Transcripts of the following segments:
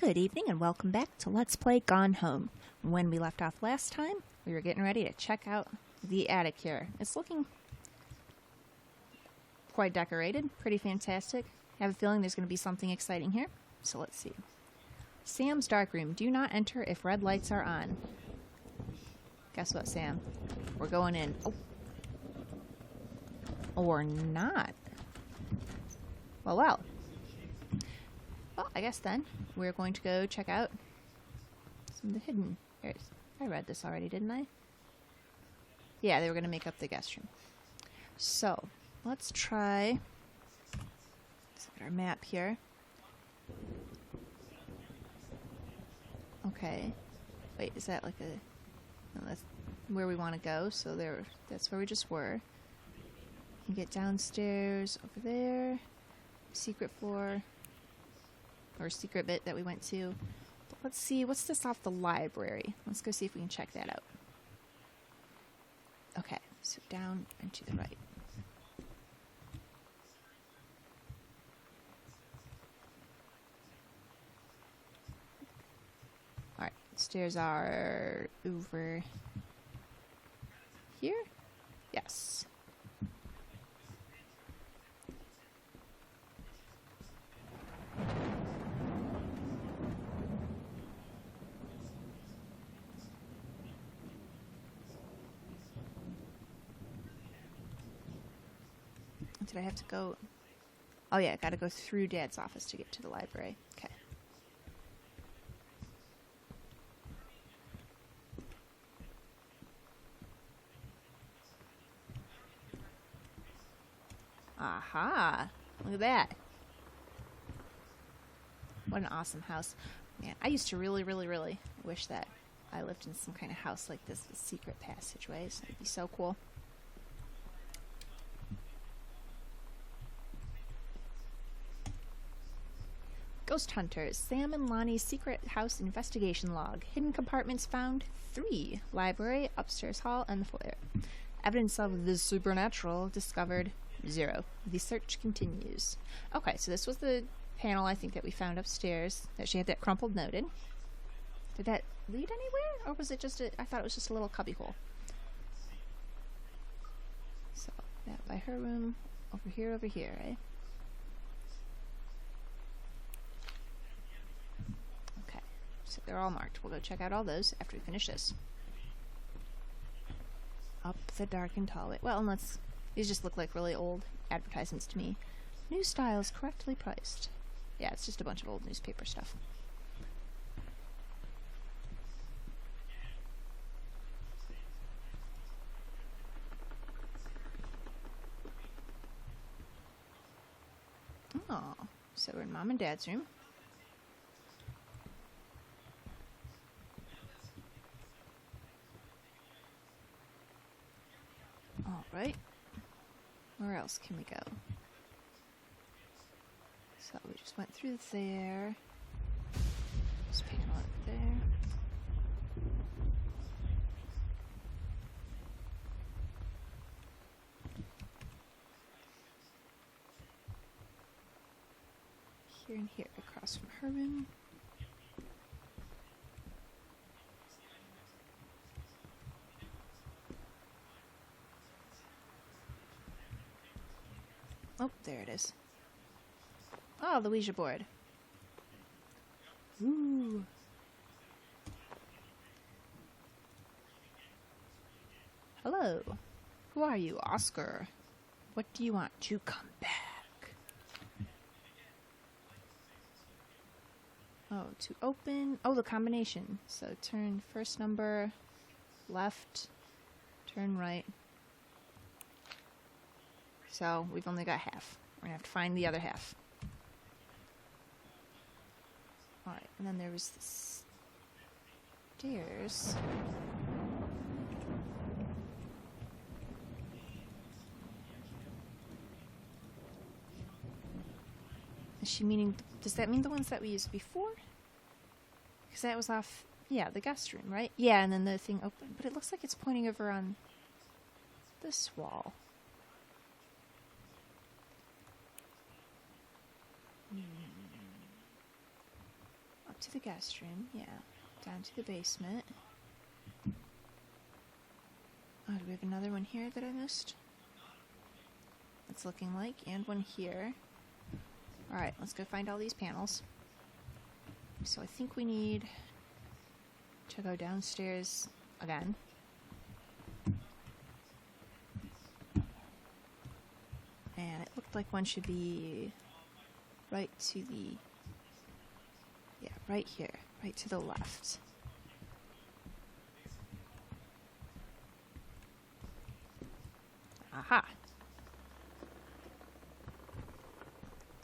Good evening and welcome back to Let's Play Gone Home. When we left off last time, we were getting ready to check out the attic here. It's looking quite decorated, pretty fantastic. I have a feeling there's going to be something exciting here, so let's see. Sam's darkroom. Do not enter if red lights are on. Guess what, Sam? We're going in. Oh. Or not. Well. Well, I guess then we're going to go check out some of the hidden areas. I read this already, didn't I? Yeah, they were going to make up the guest room. So, let's try... Let's look at our map here. Okay. Wait, is that like a... No, that's where we want to go, so that's where we just were. You get downstairs over there. Secret floor. Or secret bit that we went to. But let's see, what's this off the library? Let's go see if we can check that out. Okay, so down and to the right. Alright, stairs are over here? Yes. Did I have to go? Oh yeah, I gotta go through Dad's office to get to the library. Okay. Aha! Look at that. What an awesome house. Man, I used to really wish that I lived in some kind of house like this with secret passageways. That'd be so cool. Ghost Hunters, Sam and Lonnie's secret house investigation log. Hidden compartments found 3. Library, upstairs hall, and the foyer. Evidence of the supernatural discovered 0. The search continues. Okay, so this was the panel I think that we found upstairs that she had that crumpled note in. Did that lead anywhere? Or was it just I thought it was just a little cubbyhole. So, that by her room, over here, eh? So they're all marked. We'll go check out all those after we finish this. Up the darkened hallway. Well, unless these just look like really old advertisements to me. New styles correctly priced. Yeah, it's just a bunch of old newspaper stuff. Oh, so we're in Mom and Dad's room. Alright. Where else can we go? So we just went through there. This panel up there. Here and here, across from her room. Oh, there it is. Oh, the Ouija board. Ooh. Hello. Who are you, Oscar? What do you want to come back? Oh, to open... Oh, the combination. So turn first number left, turn right. So, we've only got half. We're going to have to find the other half. Alright, and then there was the stairs. Is she meaning... Does that mean the ones that we used before? Because that was off... Yeah, the guest room, right? Yeah, and then the thing opened. But it looks like it's pointing over on this wall. up to the guest room, yeah. Down to the basement. Oh, do we have another one here that I missed? It's looking like, and one here. Alright, let's go find all these panels. So I think we need to go downstairs again. And it looked like one should be right to the... yeah, right here. Right to the left. Aha!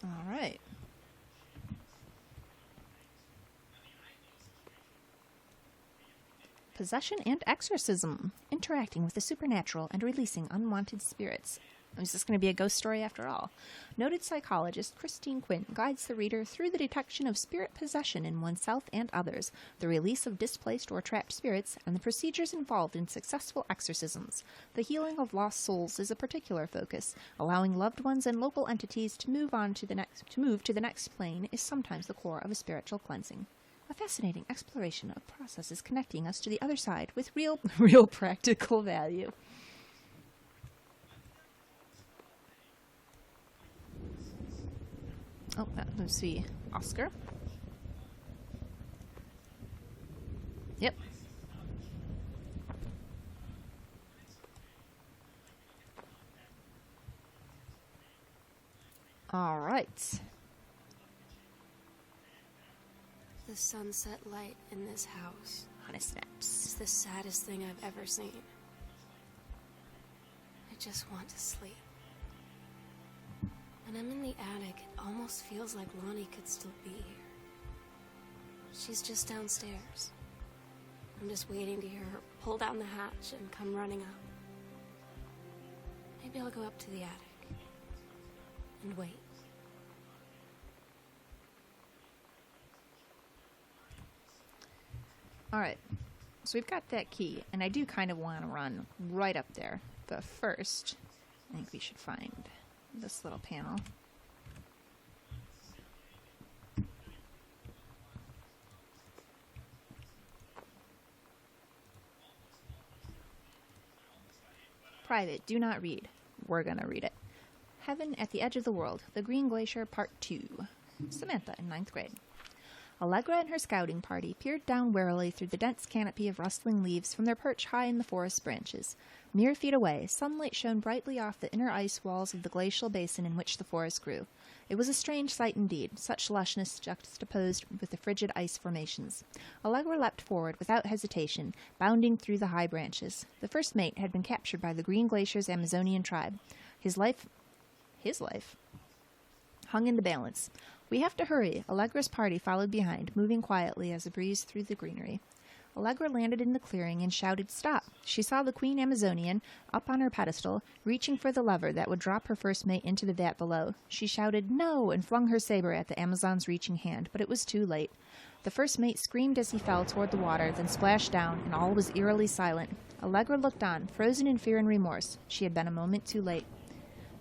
Alright. Possession and exorcism. Interacting with the supernatural and releasing unwanted spirits. Is this going to be a ghost story after all? Noted psychologist Christine Quinn guides the reader through the detection of spirit possession in oneself and others, the release of displaced or trapped spirits, and the procedures involved in successful exorcisms. The healing of lost souls is a particular focus. Allowing loved ones and local entities to move to the next plane is sometimes the core of a spiritual cleansing. A fascinating exploration of processes connecting us to the other side with real practical value. Oh, let's see. Oscar. Yep. All right. The sunset light in this house. Honest snaps. It's the saddest thing I've ever seen. I just want to sleep. When I'm in the attic, it almost feels like Lonnie could still be here. She's just downstairs. I'm just waiting to hear her pull down the hatch and come running up. Maybe I'll go up to the attic and wait. Alright, so we've got that key, and I do kind of want to run right up there. But first, I think we should find this little panel. Private, do not read. We're gonna read it. Heaven at the Edge of the World, The Green Glacier, Part 2. Samantha in 9th grade. Allegra and her scouting party peered down warily through the dense canopy of rustling leaves from their perch high in the forest branches. Mere feet away, sunlight shone brightly off the inner ice walls of the glacial basin in which the forest grew. It was a strange sight indeed, such lushness juxtaposed with the frigid ice formations. Allegra leapt forward without hesitation, bounding through the high branches. The first mate had been captured by the Green Glacier's Amazonian tribe. His life hung in the balance. We have to hurry. Allegra's party followed behind, moving quietly as a breeze through the greenery. Allegra landed in the clearing and shouted, "Stop!" She saw the Queen Amazonian, up on her pedestal, reaching for the lever that would drop her first mate into the vat below. She shouted, "No!" and flung her saber at the Amazon's reaching hand, but it was too late. The first mate screamed as he fell toward the water, then splashed down, and all was eerily silent. Allegra looked on, frozen in fear and remorse. She had been a moment too late.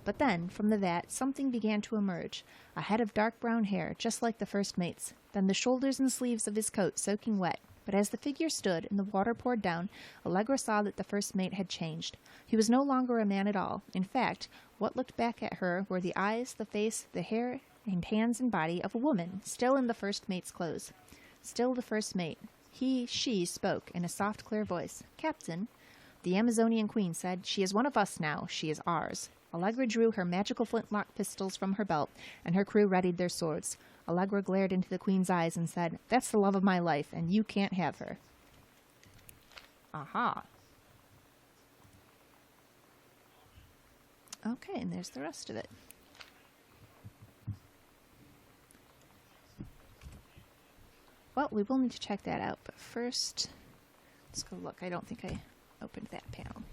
But then, from the vat, something began to emerge, a head of dark brown hair, just like the first mate's, then the shoulders and sleeves of his coat soaking wet. But as the figure stood and the water poured down, Allegra saw that the first mate had changed. He was no longer a man at all. In fact, what looked back at her were the eyes, the face, the hair, and hands and body of a woman, still in the first mate's clothes. Still the first mate. She spoke in a soft, clear voice. "Captain," the Amazonian queen said, "she is one of us now. She is ours." Allegra drew her magical flintlock pistols from her belt, and her crew readied their swords. Allegra glared into the queen's eyes and said, "That's the love of my life, and you can't have her." Aha. Okay, and there's the rest of it. Well, we will need to check that out, but first, let's go look. I don't think I opened that panel.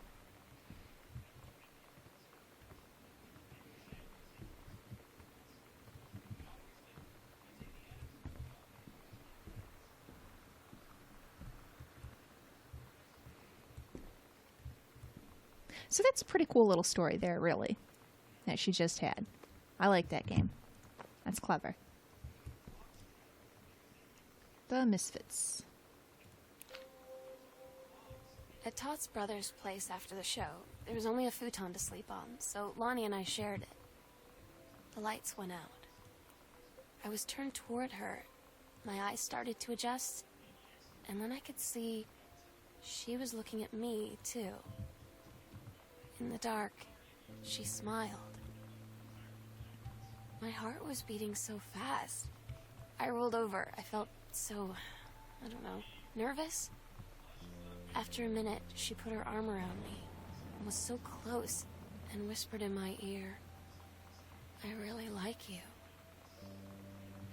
So that's a pretty cool little story there, really, that she just had. I like that game. That's clever. The Misfits. At Todd's brother's place after the show, there was only a futon to sleep on, so Lonnie and I shared it. The lights went out. I was turned toward her. My eyes started to adjust, and then I could see she was looking at me, too. In the dark, she smiled. My heart was beating so fast. I rolled over. I felt so, I don't know, nervous? After a minute, she put her arm around me and was so close and whispered in my ear, "I really like you."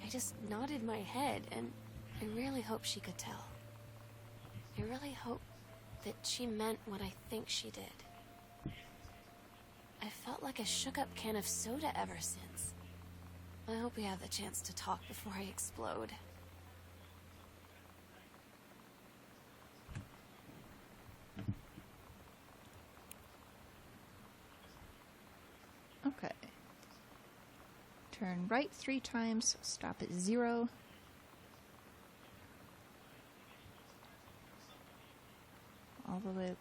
I just nodded my head, and I really hope she could tell. I really hope that she meant what I think she did. I felt like a shook-up can of soda ever since. I hope we have the chance to talk before I explode. Okay. Turn right 3 times, stop at 0. All the way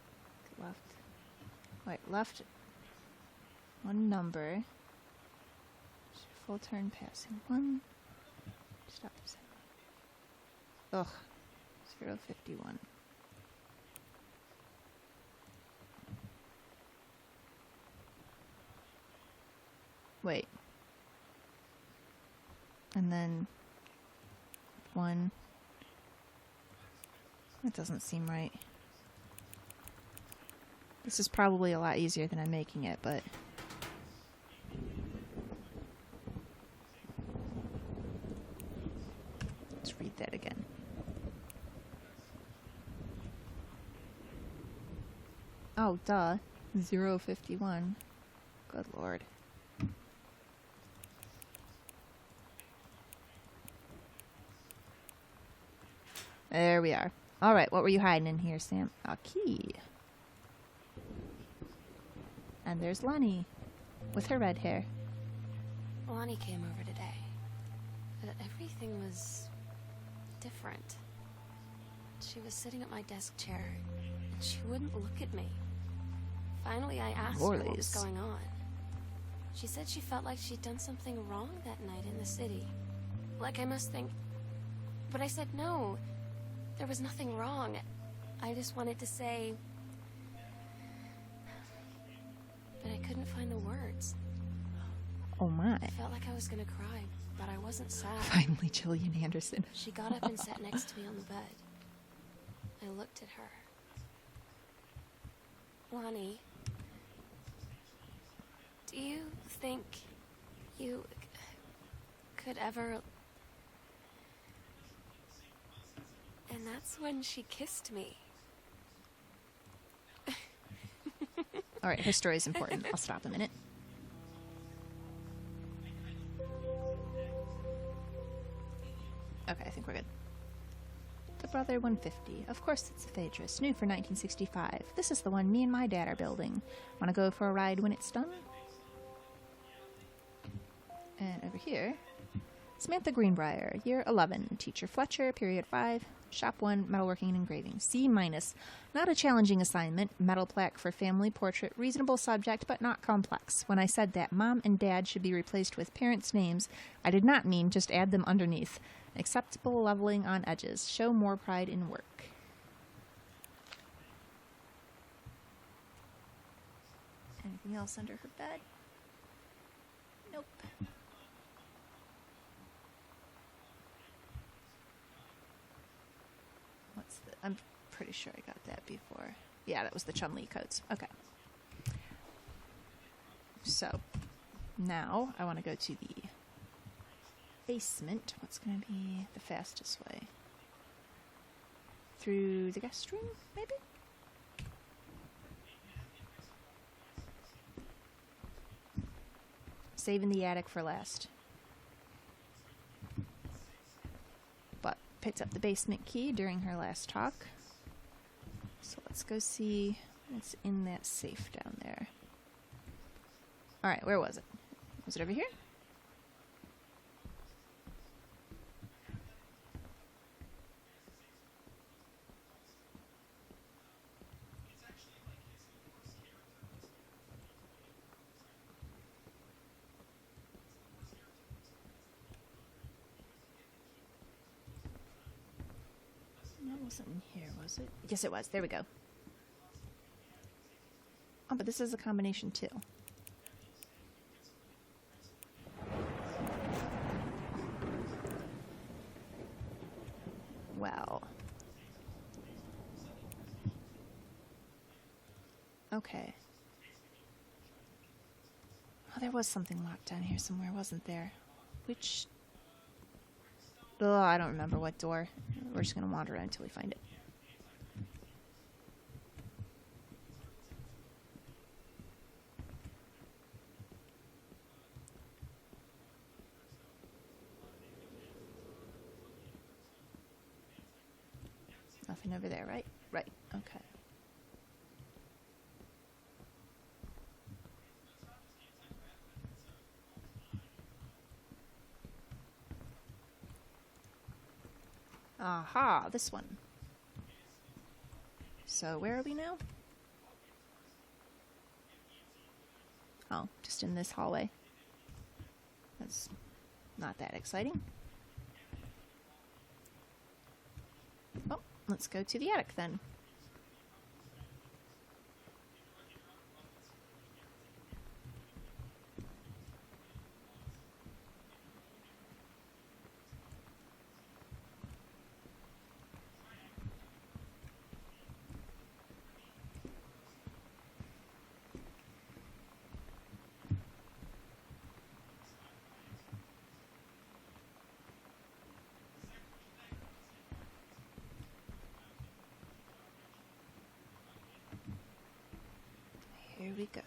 left. Wait, left 1 number. Full turn passing 1. Stop. Ugh. 051. Wait. And then 1. That doesn't seem right. This is probably a lot easier than I'm making it, but... let's read that again. Oh, duh. 051. Good lord. There we are. Alright, what were you hiding in here, Sam? A key. And there's Lonnie, with her red hair. Lonnie came over today. But everything was different. She was sitting at my desk chair, and she wouldn't look at me. Finally, I asked her what was going on. She said she felt like she'd done something wrong that night in the city. Like I must think... But I said no. There was nothing wrong. I just wanted to say... But I couldn't find the words. Oh my. I felt like I was gonna cry, but I wasn't sad. Finally, Gillian Anderson. She got up and sat next to me on the bed. I looked at her. Lonnie, do you think you could ever... And that's when she kissed me. Alright, her story's important. I'll stop a minute. Okay, I think we're good. The Brother 150. Of course it's a Phaedrus. New for 1965. This is the one me and my dad are building. Want to go for a ride when it's done? And over here, Samantha Greenbrier, year 11. Teacher Fletcher, period 5. Shop 1, metalworking and engraving. C-. Not a challenging assignment. Metal plaque for family portrait. Reasonable subject, but not complex. When I said that mom and dad should be replaced with parents' names, I did not mean just add them underneath. Acceptable leveling on edges. Show more pride in work. Anything else under her bed? Nope. What's the... I'm pretty sure I got that before. Yeah, that was the Chun-Li codes. Okay. So, now I want to go to the basement. What's going to be the fastest way? Through the guest room, maybe? Saving the attic for last. But picked up the basement key during her last talk. So let's go see what's in that safe down there. Alright, where was it? Was it over here? wasn't in here, was it? Yes, it was. There we go. Oh, but this is a combination too. Well. Okay. Oh, there was something locked down here somewhere, wasn't there? Which... Oh, I don't remember what door. We're just going to wander around until we find it. Nothing over there, right? Right, okay. Aha, this one. So where are we now? Oh, just in this hallway. That's not that exciting. Oh, let's go to the attic then. Here we go.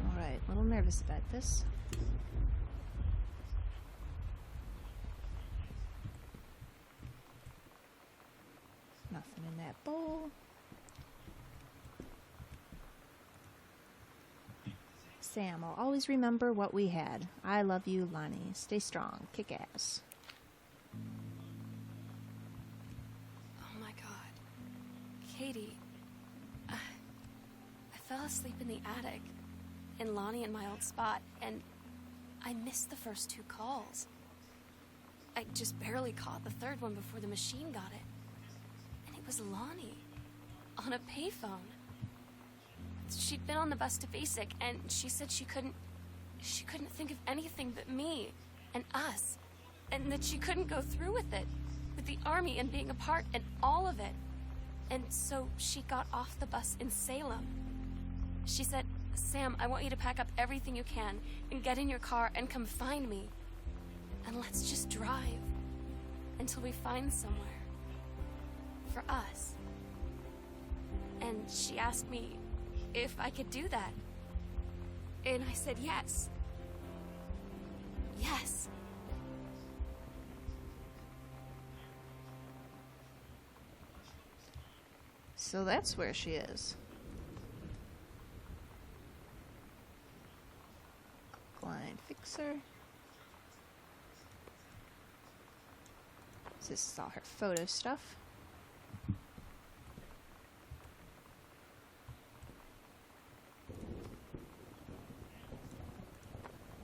Alright, a little nervous about this. Nothing in that bowl. Sam, I'll always remember what we had. I love you, Lonnie. Stay strong. Kick ass. Oh my god. Katie. I fell asleep in the attic. In Lonnie and my old spot. And I missed the first 2 calls. I just barely caught the 3rd one before the machine got it. And it was Lonnie. On a payphone. She'd been on the bus to Basic, and she said she couldn't think of anything but me and us, and that she couldn't go through with it, with the army and being apart and all of it. And so she got off the bus in Salem. She said, Sam, I want you to pack up everything you can and get in your car and come find me. And let's just drive until we find somewhere for us. And she asked me if I could do that. And I said yes. Yes. So that's where she is. Line fixer. This is all her photo stuff.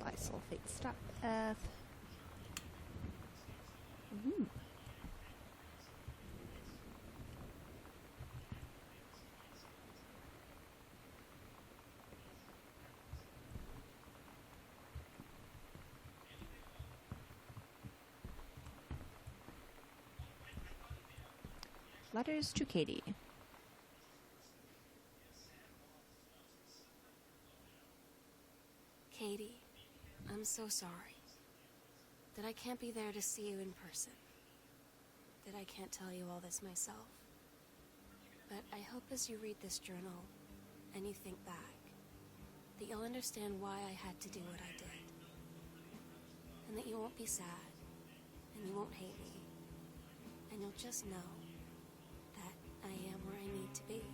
Bisulfate stop bath. Ooh. Letters to Katie. Katie, I'm so sorry that I can't be there to see you in person, that I can't tell you all this myself. But I hope as you read this journal and you think back, that you'll understand why I had to do what I did. And that you won't be sad, and you won't hate me, and you'll just know I am where I need to be.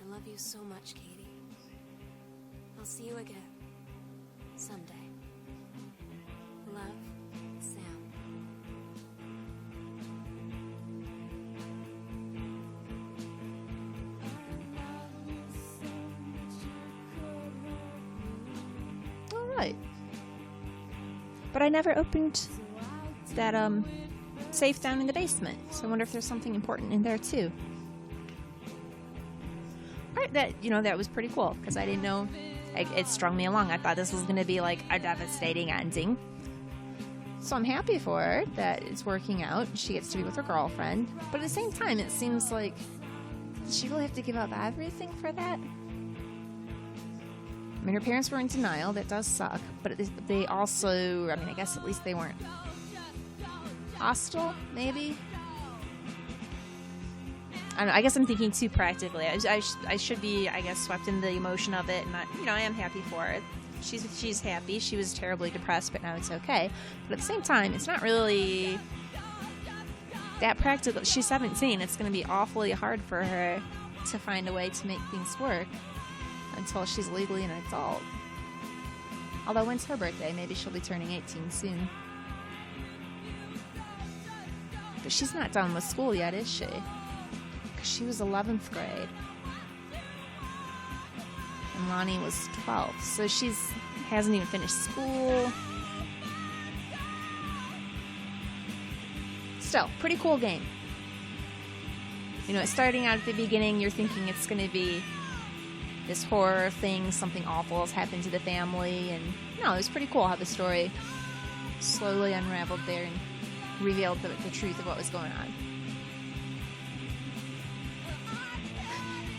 I love you so much, Katie. I'll see you again. Someday. Love, Sam. But I never opened that safe down in the basement, so I wonder if there's something important in there too. Alright, that was pretty cool, because I didn't know. It strung me along. I thought this was going to be like a devastating ending. So I'm happy for her that it's working out. She gets to be with her girlfriend. But at the same time, it seems like, does she really have to give up everything for that? I mean, her parents were in denial. That does suck. But they also, I mean, I guess at least they weren't hostile, maybe? I don't know, I guess I'm thinking too practically. I should be, I guess, swept in the emotion of it. And I am happy for her. She's happy. She was terribly depressed, but now it's okay. But at the same time, it's not really that practical. She's 17. It's going to be awfully hard for her to find a way to make things work until she's legally an adult. Although, when's her birthday? Maybe she'll be turning 18 soon. But she's not done with school yet, is she? Because she was 11th grade. And Lonnie was 12. So hasn't even finished school. Still, pretty cool game. Starting out at the beginning, you're thinking it's going to be this horror thing, something awful has happened to the family. And no, it was pretty cool how the story slowly unraveled there and revealed the truth of what was going on.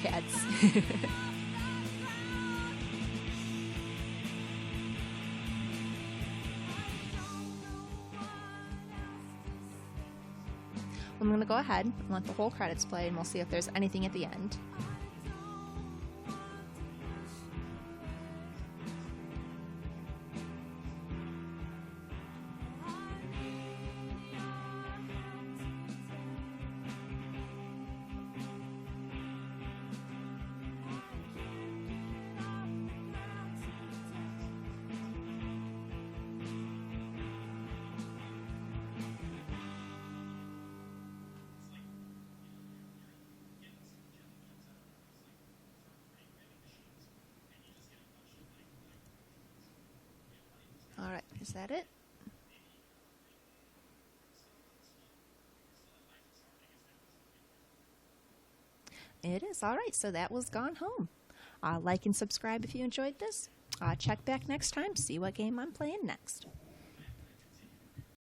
Cats. I'm going to go ahead and let the whole credits play, and we'll see if there's anything at the end. Alright, is that it? It is. Alright, so that was Gone Home. Like and subscribe if you enjoyed this. Check back next time, see what game I'm playing next.